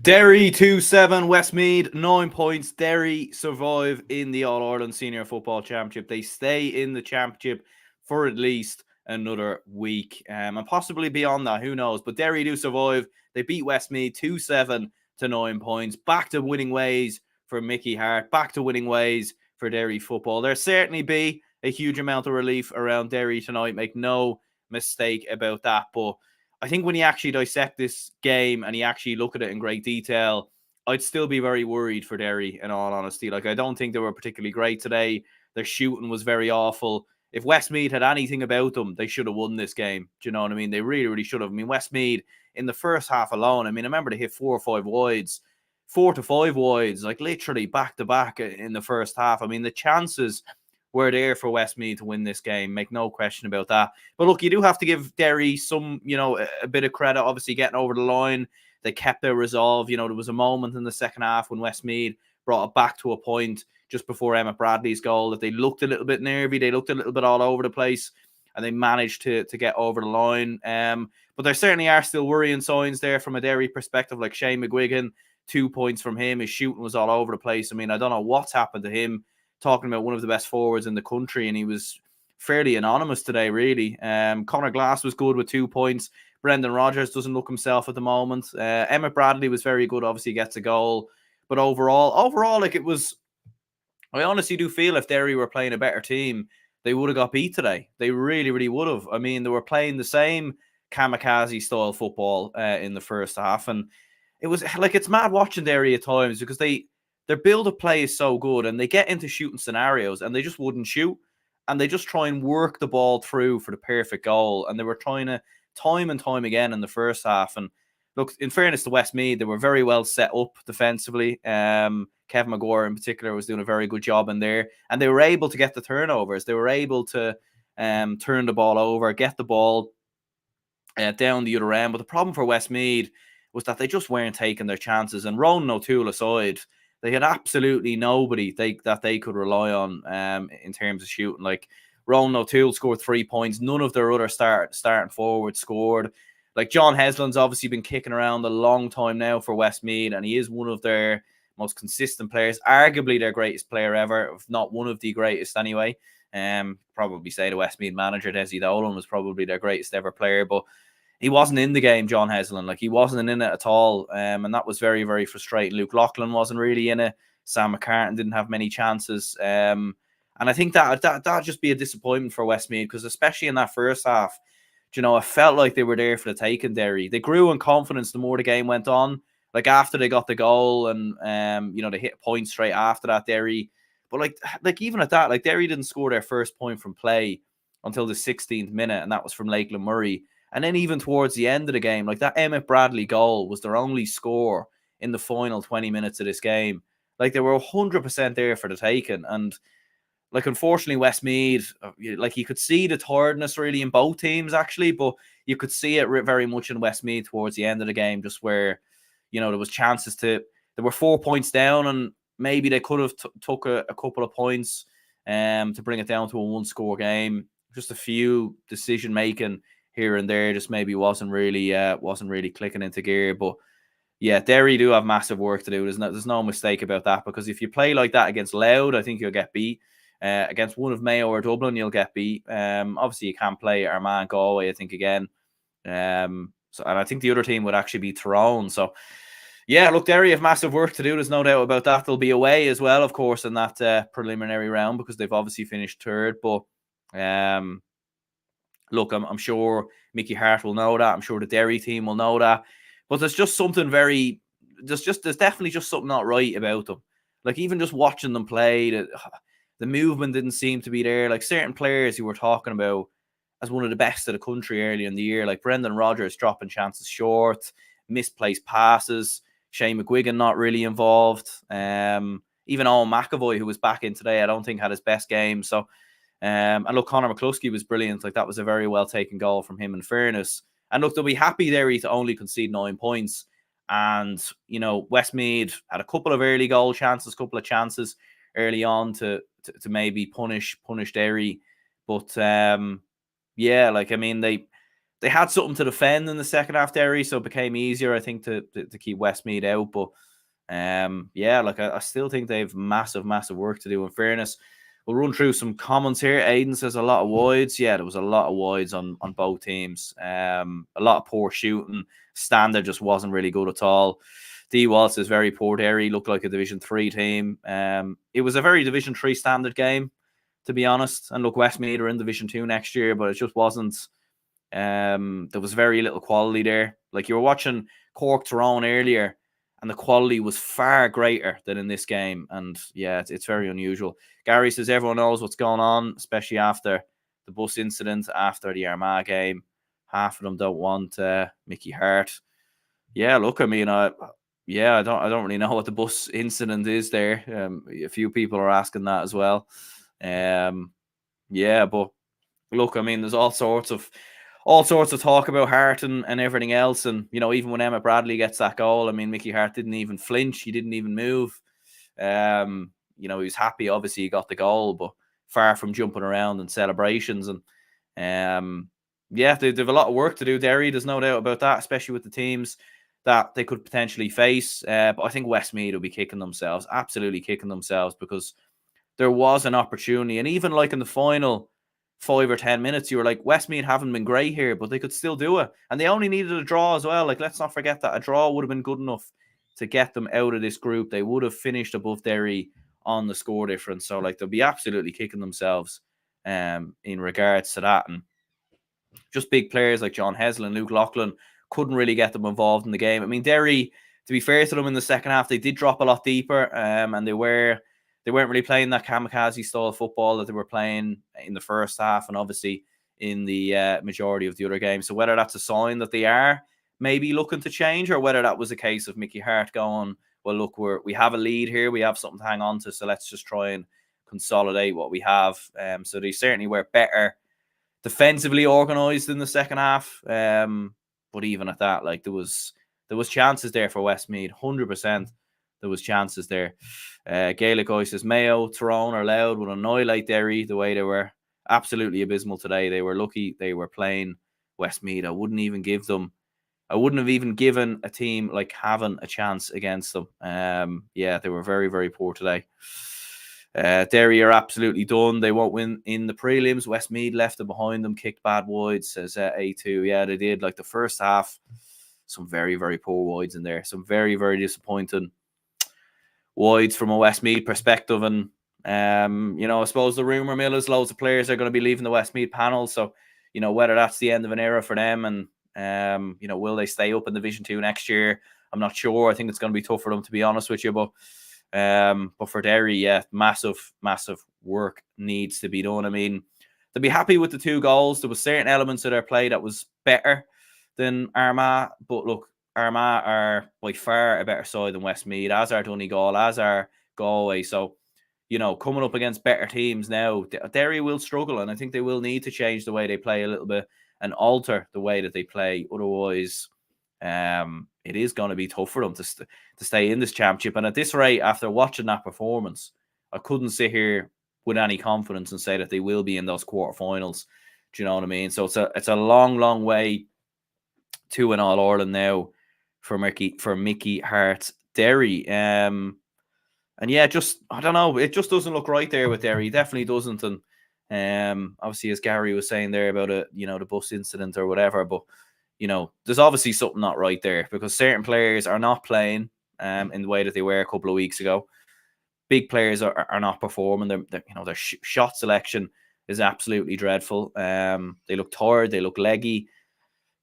Derry 2-7, Westmeath 9 points. Derry survive in the All-Ireland Senior Football Championship. They stay in the championship for at least another week and possibly beyond that, who knows. But Derry do survive. They beat Westmeath 2-7 to 9 points. Back to winning ways for Mickey Hart. Back to winning ways for Derry football. There'll certainly be a huge amount of relief around Derry tonight. Make no mistake about that. But I think when you actually dissect this game and you actually look at it in great detail, I'd still be very worried for Derry, in all honesty. Like, I don't think they were particularly great today. Their shooting was very awful. If Westmeath had anything about them, they should have won this game. Do you know what I mean? They really, really should have. I mean, Westmeath, in the first half alone, I mean, I remember they hit 4 or 5 wides, 4 to 5 wides, like literally back to back in the first half. I mean, the chances were there for Westmeath to win this game. Make no question about that. But look, you do have to give Derry some, a bit of credit. Obviously, getting over the line, they kept their resolve. There was a moment in the second half when Westmeath brought it back to a point just before Emmett Bradley's goal that they looked a little bit nervy. They looked a little bit all over the place, and they managed to get over the line. But there certainly are still worrying signs there from a Derry perspective, like Shane McGuigan, 2 points from him. His shooting was all over the place. I mean, I don't know what's happened to him. Talking about one of the best forwards in the country, and he was fairly anonymous today, really. Conor Glass was good with 2 points. Brendan Rodgers doesn't look himself at the moment. Emmett Bradley was very good, obviously gets a goal. But overall, like, it was, I honestly do feel if Derry were playing a better team, they would have got beat today. They really, really would have. I mean, they were playing the same kamikaze-style football in the first half, and it was like, it's mad watching Derry at times because their build of play is so good, and they get into shooting scenarios and they just wouldn't shoot, and they just try and work the ball through for the perfect goal. And they were trying to time and time again in the first half. And look, in fairness to Westmeath, they were very well set up defensively. Kevin Maguire in particular was doing a very good job in there, and they were able to get the turnovers. They were able to turn the ball over, get the ball down the other end. But the problem for Westmeath was that they just weren't taking their chances. And Ronan O'Toole aside, they had absolutely nobody that they could rely on in terms of shooting. Like, Ronan O'Toole scored 3 points. None of their other starting forwards scored. Like, John Heslin's obviously been kicking around a long time now for Westmeath, and he is one of their most consistent players, arguably their greatest player ever, if not one of the greatest anyway. Probably say the Westmeath manager, Desi Dolan, was probably their greatest ever player, but he wasn't in the game, John Heslin. Like, he wasn't in it at all. And that was very, very frustrating. Luke Loughlin wasn't really in it. Sam McCartan didn't have many chances. And I think that'd just be a disappointment for Westmeath, because especially in that first half, it felt like they were there for the taking, Derry. They grew in confidence the more the game went on. Like, after they got the goal and, they hit a point straight after that, Derry. But like even at that, like, Derry didn't score their first point from play until the 16th minute, and that was from Lakeland Murray. And then even towards the end of the game, like, that Emmett Bradley goal was their only score in the final 20 minutes of this game. Like, they were 100% there for the taking. And, like, unfortunately, Westmeath, like, you could see the tiredness really in both teams, actually, but you could see it very much in Westmeath towards the end of the game, just where, there was chances there were 4 points down, and maybe they could have took a couple of points to bring it down to a one-score game. Just a few decision-making here and there just maybe wasn't really clicking into gear. But yeah, Derry do have massive work to do. There's no mistake about that, because if you play like that against Louth, I think you'll get beat. Against one of Mayo or Dublin, you'll get beat. Obviously, you can't play Armagh, Galway, I think, again. And I think the other team would actually be Tyrone. So yeah, look, Derry have massive work to do. There's no doubt about that. They'll be away as well, of course, in that preliminary round, because they've obviously finished third. But look, I'm sure Mickey Hart will know that. I'm sure the Derry team will know that. But there's just something there's definitely just something not right about them. Like, even just watching them play, the movement didn't seem to be there. Like, certain players who were talking about as one of the best of the country early in the year, like Brendan Rodgers dropping chances short, misplaced passes, Shane McGuigan not really involved. Even Owen McAvoy, who was back in today, I don't think had his best game. So, and look, Conor McCluskey was brilliant. Like, that was a very well taken goal from him, in fairness. And look, they'll be happy there to only concede 9 points. And, Westmeath had a couple of early goal chances, couple of chances early on to maybe punish Derry. But yeah, like, I mean, they they had something to defend in the second half, Derry, so it became easier, I think, to keep Westmeath out. But yeah, like I still think they have massive work to do. In fairness, we'll run through some comments here. Aidan says a lot of wides. Yeah, there was a lot of wides on both teams. A lot of poor shooting. Standard just wasn't really good at all. D. Waltz is very poor. Derry looked like a Division 3 team. It was a very Division 3 standard game, to be honest. And look, Westmeath are in Division 2 next year, but it just wasn't. There was very little quality there. Like, you were watching Cork Tyrone earlier, and the quality was far greater than in this game. And yeah, it's very unusual. Gary says everyone knows what's going on, especially after the bus incident, after the Armagh game. Half of them don't want Mickey Hart. Yeah, look, I mean, I don't really know what the bus incident is there. A few people are asking that as well. Yeah, but look, I mean, there's all sorts of talk about Hart and everything else. And, you know, even when Emmett Bradley gets that goal, I mean, Mickey Hart didn't even flinch. He didn't even move. You know, he was happy. Obviously, he got the goal, but far from jumping around in celebrations. And yeah, they have a lot of work to do, Derry. There's no doubt about that, especially with the teams that they could potentially face. But I think Westmeath will be kicking themselves, absolutely kicking themselves, because there was an opportunity. And even like in the final 5 or 10 minutes, you were like, Westmeath haven't been great here, but they could still do it. And they only needed a draw as well. Like, let's not forget that a draw would have been good enough to get them out of this group. They would have finished above Derry on the score difference. So, like, they'll be absolutely kicking themselves in regards to that. And just big players like John Heslin, Luke Loughlin couldn't really get them involved in the game. I mean, Derry, to be fair to them, in the second half, they did drop a lot deeper, and they weren't really playing that kamikaze style of football that they were playing in the first half, and obviously in the majority of the other games. So whether that's a sign that they are maybe looking to change, or whether that was a case of Mickey Hart going, well, look, we have a lead here, we have something to hang on to, so let's just try and consolidate what we have. So they certainly were better defensively organised in the second half. But even at that, like, there was chances there for Westmeath, 100%. There was chances there. Gaelic Guy says Mayo, Tyrone are loud, would annihilate Derry the way they were absolutely abysmal today. They were lucky they were playing Westmeath. I wouldn't have even given a team like Cavan a chance against them. Yeah, they were very, very poor today. Derry are absolutely done. They won't win in the prelims. Westmeath left them behind them, kicked bad wides, says A2. Yeah, they did. Like, the first half, some very, very poor wides in there. Some very, very disappointing wides from a Westmeath perspective. And, you know, I suppose the rumour mill is loads of players are going to be leaving the Westmeath panel. So, you know, whether that's the end of an era for them and, you know, will they stay up in Division 2 next year? I'm not sure. I think it's going to be tough for them, to be honest with you. But for Derry, yeah, massive work needs to be done. I mean, they'll be happy with the 2 goals. There was certain elements of their play that was better than Armagh. But look, Armagh are by far a better side than Westmeath, as are Donegal, as are Galway. So, you know, coming up against better teams now, Derry will struggle, and I think they will need to change the way they play a little bit and alter the way that they play. Otherwise, it is going to be tough for them to stay in this championship. And at this rate, after watching that performance, I couldn't sit here with any confidence and say that they will be in those quarterfinals. Do you know what I mean? So it's a long way to an All-Ireland now for Mickey Hart's Derry. And yeah, just, I don't know, it just doesn't look right there with Derry. Definitely doesn't. And obviously, as Gary was saying there about it, you know, the bus incident or whatever, but you know, there's obviously something not right there, because certain players are not playing in the way that they were a couple of weeks ago. Big players are not performing. You know, their shot selection is absolutely dreadful. They look tired. They look leggy,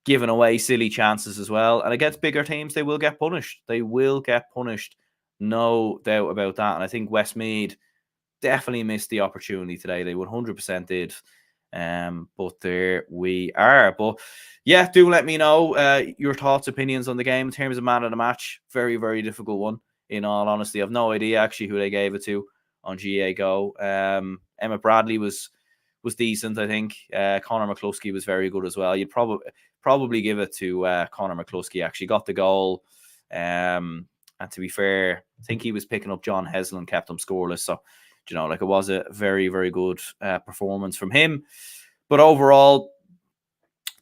giving away silly chances as well. And against bigger teams, they will get punished. They will get punished, no doubt about that. And I think Westmeath definitely missed the opportunity today. They 100% did. But there we are. But yeah, do let me know your thoughts, opinions on the game in terms of man of the match. Very, very difficult one, in all honesty. I've no idea actually who they gave it to on GA Go. Emmett Bradley was decent, I think. Conor McCluskey was very good as well. You'd probably give it to Conor McCluskey. Actually got the goal. And to be fair, I think he was picking up John Heslin, kept him scoreless. So, you know, like, it was a very, very good performance from him. But overall,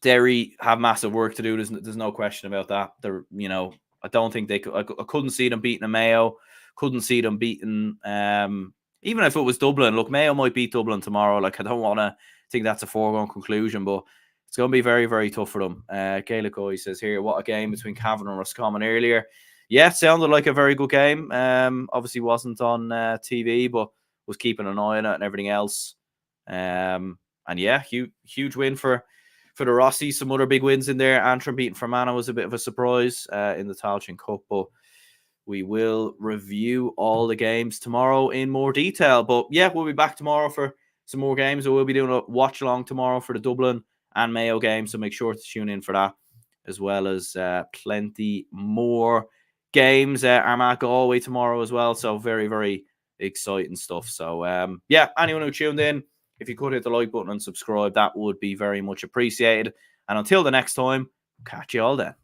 Derry have massive work to do. There's no question about that. They're, you know, I don't think they could. I couldn't see them beating a Mayo. Couldn't see them beating. Even if it was Dublin, look, Mayo might beat Dublin tomorrow. Like, I don't want to think that's a foregone conclusion, but it's going to be very, very tough for them. Gaelic Guys says here, what a game between Cavan and Roscommon earlier. Yeah, it sounded like a very good game. Obviously wasn't on TV, but was keeping an eye on it and everything else. And yeah, huge win for the Rossies. Some other big wins in there. Antrim beating Fermanagh was a bit of a surprise in the Tailteann Cup, but we will review all the games tomorrow in more detail. But yeah, we'll be back tomorrow for some more games. We'll be doing a watch along tomorrow for the Dublin and Mayo game, so make sure to tune in for that, as well as plenty more games. Armagh Galway tomorrow as well, so very, very exciting stuff. So yeah, anyone who tuned in, if you could hit the like button and subscribe, that would be very much appreciated. And until the next time, catch you all then.